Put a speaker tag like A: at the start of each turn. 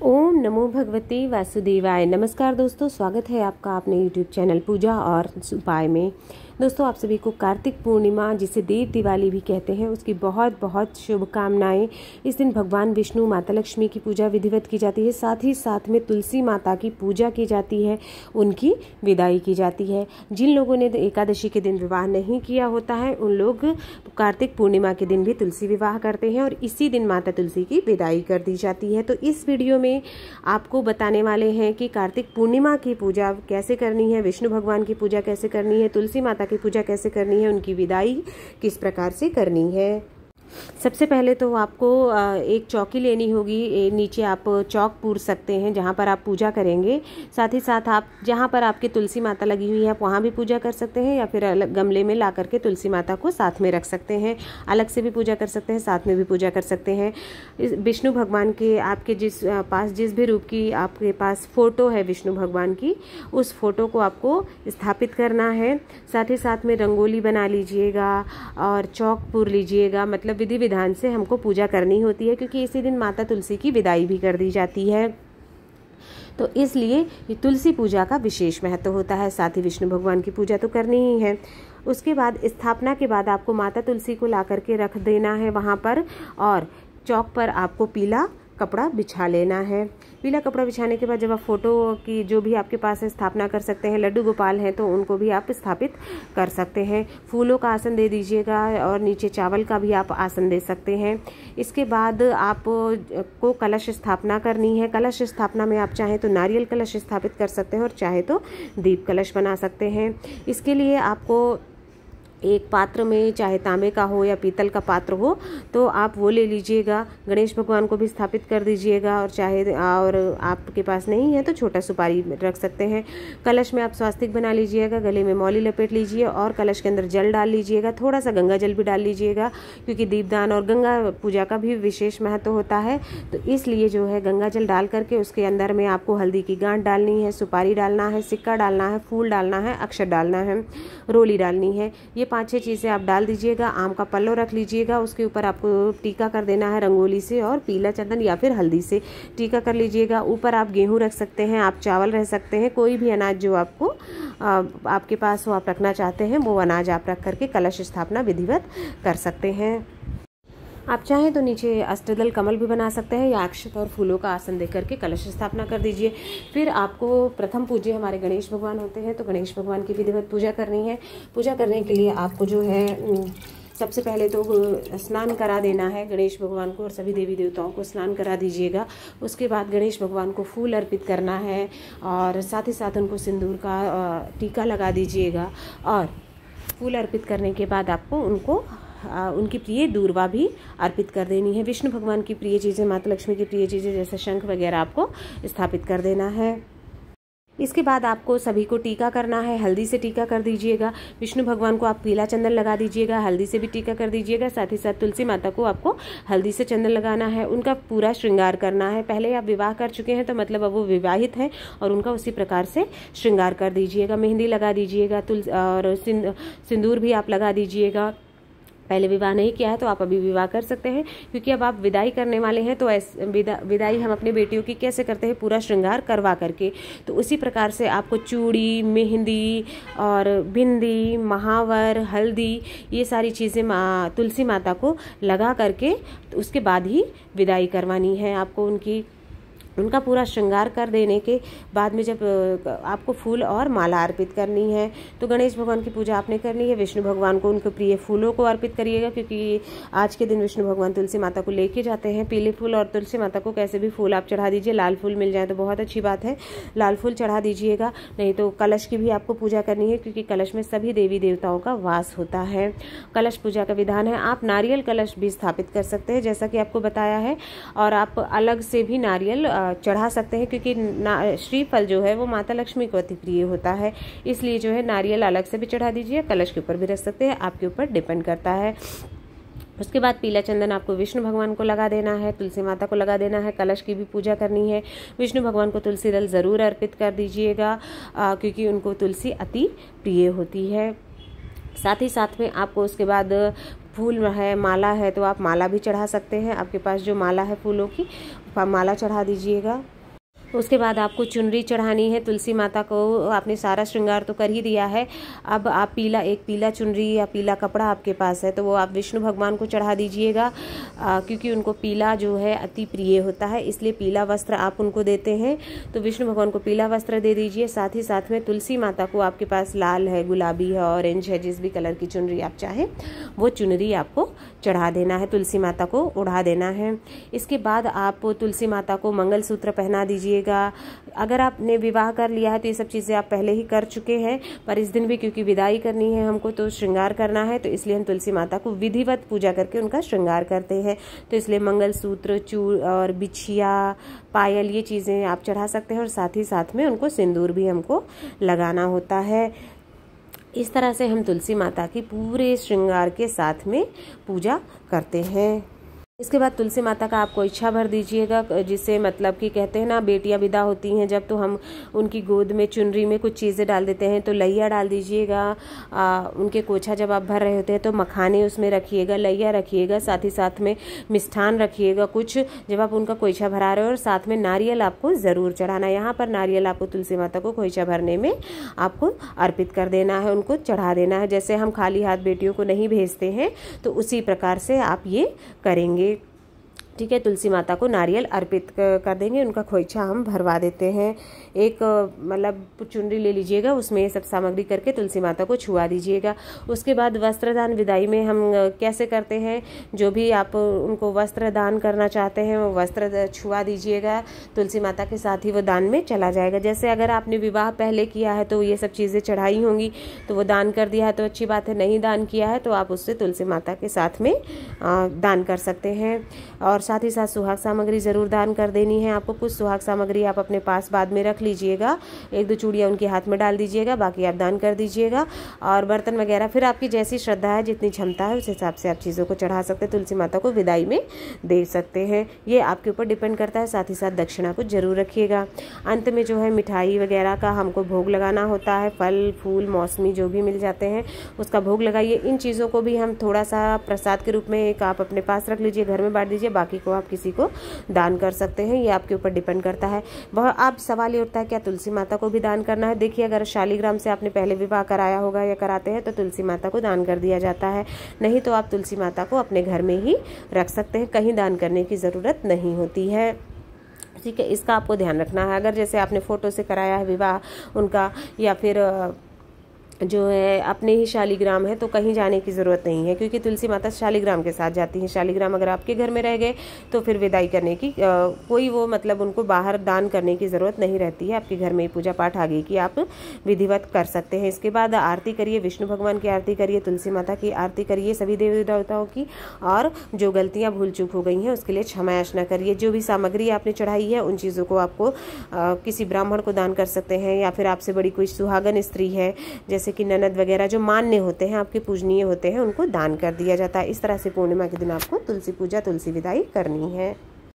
A: ओम नमो भगवते वासुदेवाय। नमस्कार दोस्तों, स्वागत है आपका अपने यूट्यूब चैनल पूजा और उपाय में। दोस्तों, आप सभी को कार्तिक पूर्णिमा, जिसे देव दिवाली भी कहते हैं, उसकी बहुत बहुत शुभकामनाएं। इस दिन भगवान विष्णु, माता लक्ष्मी की पूजा विधिवत की जाती है। साथ ही साथ में तुलसी माता की पूजा की जाती है, उनकी विदाई की जाती है। जिन लोगों ने एकादशी के दिन विवाह नहीं किया होता है, उन लोग कार्तिक पूर्णिमा के दिन भी तुलसी विवाह करते हैं और इसी दिन माता तुलसी की विदाई कर दी जाती है। तो इस वीडियो में आपको बताने वाले हैं कि कार्तिक पूर्णिमा की पूजा कैसे करनी है, विष्णु भगवान की पूजा कैसे करनी है, तुलसी माता की पूजा कैसे करनी है, उनकी विदाई किस प्रकार से करनी है। सबसे पहले तो आपको एक चौकी लेनी होगी। नीचे आप चौक पूर सकते हैं जहाँ पर आप पूजा करेंगे। साथ ही साथ आप जहाँ पर आपकी तुलसी माता लगी हुई है, आप वहाँ भी पूजा कर सकते हैं, या फिर अलग गमले में ला करके तुलसी माता को साथ में रख सकते हैं। अलग से भी पूजा कर सकते हैं, साथ में भी पूजा कर सकते हैं। विष्णु भगवान के आपके जिस भी रूप की आपके पास फोटो है विष्णु भगवान की, उस फोटो को आपको स्थापित करना है। साथ ही साथ में रंगोली बना लीजिएगा और चौक पूर लीजिएगा। मतलब विधि विधान से हमको पूजा करनी होती है, क्योंकि इसी दिन माता तुलसी की विदाई भी कर दी जाती है। तो इसलिए तुलसी पूजा का विशेष महत्व होता है। साथ ही विष्णु भगवान की पूजा तो करनी ही है। उसके बाद स्थापना के बाद आपको माता तुलसी को ला करके रख देना है वहाँ पर, और चौक पर आपको पीला कपड़ा बिछा लेना है। पीला कपड़ा बिछाने के बाद जब आप फोटो की जो भी आपके पास है स्थापना कर सकते हैं। लड्डू गोपाल हैं तो उनको भी आप स्थापित कर सकते हैं। फूलों का आसन दे दीजिएगा और नीचे चावल का भी आप आसन दे सकते हैं। इसके बाद आपको कलश स्थापना करनी है। कलश स्थापना में आप चाहें तो नारियल कलश स्थापित कर सकते हैं और चाहे तो दीप कलश बना सकते हैं। इसके लिए आपको एक पात्र में, चाहे तांबे का हो या पीतल का पात्र हो, तो आप वो ले लीजिएगा। गणेश भगवान को भी स्थापित कर दीजिएगा, और आपके पास नहीं है तो छोटा सुपारी रख सकते हैं। कलश में आप स्वास्तिक बना लीजिएगा, गले में मौली लपेट लीजिए और कलश के अंदर जल डाल लीजिएगा। थोड़ा सा गंगा जल भी डाल लीजिएगा, क्योंकि दीपदान और गंगा पूजा का भी विशेष महत्व होता है। तो इसलिए जो है गंगा जल डाल करके उसके अंदर में आपको हल्दी की गांठ डालनी है, सुपारी डालना है, सिक्का डालना है, फूल डालना है, अक्षत डालना है, रोली डालनी है। ये 5-6 चीज़ें आप डाल दीजिएगा। आम का पल्लो रख लीजिएगा, उसके ऊपर आपको टीका कर देना है रंगोली से, और पीला चंदन या फिर हल्दी से टीका कर लीजिएगा। ऊपर आप गेहूं रख सकते हैं, आप चावल रख सकते हैं, कोई भी अनाज जो आपको आपके पास हो, आप रखना चाहते हैं, वो अनाज आप रख करके कलश स्थापना विधिवत कर सकते हैं। आप चाहें तो नीचे अष्टदल कमल भी बना सकते हैं, या अक्षत और फूलों का आसन देकर के कलश स्थापना कर दीजिए। फिर आपको प्रथम पूज्य हमारे गणेश भगवान होते हैं, तो गणेश भगवान की विधिवत पूजा करनी है। पूजा करने के लिए आपको जो है सबसे पहले तो स्नान करा देना है गणेश भगवान को, और सभी देवी देवताओं को स्नान करा दीजिएगा। उसके बाद गणेश भगवान को फूल अर्पित करना है, और साथ ही साथ उनको सिंदूर का टीका लगा दीजिएगा। और फूल अर्पित करने के बाद आपको उनकी प्रिय दूर्वा भी अर्पित कर देनी है। विष्णु भगवान की प्रिय चीज़ें, माता लक्ष्मी की प्रिय चीज़ें जैसे शंख वगैरह आपको स्थापित कर देना है। इसके बाद आपको सभी को टीका करना है। हल्दी से टीका कर दीजिएगा। विष्णु भगवान को आप पीला चंदन लगा दीजिएगा, हल्दी से भी टीका कर दीजिएगा। साथ ही साथ तुलसी माता को आपको हल्दी से चंदन लगाना है, उनका पूरा श्रृंगार करना है। पहले आप विवाह कर चुके हैं तो मतलब अब वो विवाहित हैं, और उनका उसी प्रकार से श्रृंगार कर दीजिएगा। मेहंदी लगा दीजिएगा, और सिंदूर भी आप लगा दीजिएगा। पहले विवाह नहीं किया है तो आप अभी विवाह कर सकते हैं, क्योंकि अब आप विदाई करने वाले हैं। तो विदाई हम अपनी बेटियों की कैसे करते हैं, पूरा श्रृंगार करवा करके। तो उसी प्रकार से आपको चूड़ी, मेहंदी और बिंदी, महावर, हल्दी, ये सारी चीज़ें तुलसी माता को लगा करके उसके बाद ही विदाई करवानी है आपको। उनका पूरा श्रृंगार कर देने के बाद में जब आपको फूल और माला अर्पित करनी है, तो गणेश भगवान की पूजा आपने करनी है। विष्णु भगवान को उनके प्रिय फूलों को अर्पित करिएगा, क्योंकि आज के दिन विष्णु भगवान तुलसी माता को लेके जाते हैं। पीले फूल, और तुलसी माता को कैसे भी फूल आप चढ़ा दीजिए। लाल फूल मिल जाए तो बहुत अच्छी बात है, लाल फूल चढ़ा दीजिएगा। नहीं तो कलश की भी आपको पूजा करनी है, क्योंकि कलश में सभी देवी देवताओं का वास होता है। कलश पूजा का विधान है, आप नारियल कलश भी स्थापित कर सकते हैं जैसा कि आपको बताया है, और आप अलग से भी नारियल चढ़ा सकते हैं, क्योंकि श्रीफल जो है वो माता लक्ष्मी को अति प्रिय होता है। इसलिए जो है नारियल अलग से भी चढ़ा दीजिए, कलश के ऊपर भी रख सकते हैं, आपके ऊपर डिपेंड करता है। उसके बाद पीला चंदन आपको विष्णु भगवान को लगा देना है, तुलसी माता को लगा देना है, कलश की भी पूजा करनी है। विष्णु भगवान को तुलसी दल ज़रूर अर्पित कर दीजिएगा, क्योंकि उनको तुलसी अति प्रिय होती है। साथ ही साथ में आपको उसके बाद फूल है, माला है, तो आप माला भी चढ़ा सकते हैं। आपके पास जो माला है फूलों की माला चढ़ा दीजिएगा। उसके बाद आपको चुनरी चढ़ानी है तुलसी माता को। आपने सारा श्रृंगार तो कर ही दिया है, अब आप एक पीला चुनरी या पीला कपड़ा आपके पास है तो वो आप विष्णु भगवान को चढ़ा दीजिएगा, क्योंकि उनको पीला जो है अति प्रिय होता है, इसलिए पीला वस्त्र आप उनको देते हैं तो विष्णु भगवान को पीला वस्त्र दे दीजिए। साथ ही साथ में तुलसी माता को, आपके पास लाल है, गुलाबी है, ऑरेंज है, जिस भी कलर की चुनरी आप चाहें वो चुनरी आपको चढ़ा देना है, तुलसी माता को ओढ़ा देना है। इसके बाद आप तुलसी माता को मंगलसूत्र पहना दीजिएगा। अगर आपने विवाह कर लिया है तो ये सब चीज़ें आप पहले ही कर चुके हैं, पर इस दिन भी क्योंकि विदाई करनी है हमको तो श्रृंगार करना है, तो इसलिए हम तुलसी माता को विधिवत पूजा करके उनका श्रृंगार करते हैं। तो इसलिए मंगलसूत्र, चूड़ और बिछिया, पायल, ये चीज़ें आप चढ़ा सकते हैं और साथ ही साथ में उनको सिंदूर भी हमको लगाना होता है। इस तरह से हम तुलसी माता की पूरे श्रृंगार के साथ में पूजा करते हैं। इसके बाद तुलसी माता का आपको इच्छा भर दीजिएगा, जिससे मतलब कि कहते हैं ना बेटियां विदा होती हैं जब, तो हम उनकी गोद में चुनरी में कुछ चीज़ें डाल देते हैं, तो लैया डाल दीजिएगा। उनके कोछा जब आप भर रहे होते हैं तो मखाने उसमें रखिएगा, लैया रखिएगा, साथ ही साथ में मिष्ठान रखिएगा कुछ जब आप उनका कोछा भरा रहे हो, और साथ में नारियल आपको ज़रूर चढ़ाना। यहाँ पर नारियल आपको तुलसी माता को खोइछा भरने में आपको अर्पित कर देना है, उनको चढ़ा देना है। जैसे हम खाली हाथ बेटियों को नहीं भेजते हैं तो उसी प्रकार से आप ये करेंगे, ठीक है। तुलसी माता को नारियल अर्पित कर देंगे, उनका खोइछा हम भरवा देते हैं। एक मतलब चुनरी ले लीजिएगा, उसमें ये सब सामग्री करके तुलसी माता को छुआ दीजिएगा। उसके बाद वस्त्रदान विदाई में हम कैसे करते हैं, जो भी आप उनको वस्त्र दान करना चाहते हैं वो वस्त्र छुआ दीजिएगा, तुलसी माता के साथ ही वो दान में चला जाएगा। जैसे अगर आपने विवाह पहले किया है तो ये सब चीज़ें चढ़ाई होंगी तो वो दान कर दिया है तो अच्छी बात है, नहीं दान किया है तो आप उससे तुलसी माता के साथ में दान कर सकते हैं। और साथ ही साथ सुहाग सामग्री ज़रूर दान कर देनी है आपको। कुछ सुहाग सामग्री आप अपने पास बाद में रख लीजिएगा, 1-2 चूड़ियाँ उनके हाथ में डाल दीजिएगा, बाकी आप दान कर दीजिएगा। और बर्तन वगैरह फिर आपकी जैसी श्रद्धा है, जितनी क्षमता है उस हिसाब से आप चीज़ों को चढ़ा सकते हैं, तुलसी माता को विदाई में दे सकते हैं, ये आपके ऊपर डिपेंड करता है। साथ ही साथ दक्षिणा को जरूर रखिएगा। अंत में जो है मिठाई वगैरह का हमको भोग लगाना होता है, फल फूल मौसमी जो भी मिल जाते हैं उसका भोग लगाइए। इन चीज़ों को भी हम थोड़ा सा प्रसाद के रूप में एक आप अपने पास रख लीजिए, घर में बांट दीजिए, बाकी को आप किसी को दान कर सकते हैं, ये आपके ऊपर डिपेंड करता है। वह आप सवाल ये उठता है क्या तुलसी माता को भी दान करना है। देखिए अगर शालिग्राम से आपने पहले विवाह कराया होगा या कराते हैं तो तुलसी माता को दान कर दिया जाता है, नहीं तो आप तुलसी माता को अपने घर में ही रख सकते हैं, कहीं दान करने की ज़रूरत नहीं होती है, ठीक है। इसका आपको ध्यान रखना है। अगर जैसे आपने फ़ोटो से कराया है विवाह उनका, या फिर जो है अपने ही शालिग्राम है तो कहीं जाने की ज़रूरत नहीं है, क्योंकि तुलसी माता शालिग्राम के साथ जाती हैं। शालिग्राम अगर आपके घर में रह गए तो फिर विदाई करने की कोई वो मतलब उनको बाहर दान करने की ज़रूरत नहीं रहती है, आपके घर में ही पूजा पाठ आगे की आप विधिवत कर सकते हैं। इसके बाद आरती करिए, विष्णु भगवान की आरती करिए, तुलसी माता की आरती करिए, सभी देवी देवताओं की, और जो गलतियाँ भूल चूक हो गई हैं उसके लिए क्षमा याचना करिए। जो भी सामग्री आपने चढ़ाई है उन चीज़ों को आपको किसी ब्राह्मण को दान कर सकते हैं, या फिर आपसे बड़ी कोई सुहागन स्त्री है जैसे कि ननद वगैरह जो मान्य होते हैं, आपके पूजनीय होते हैं, उनको दान कर दिया जाता है। इस तरह से पूर्णिमा के दिन आपको तुलसी पूजा, तुलसी विदाई करनी है।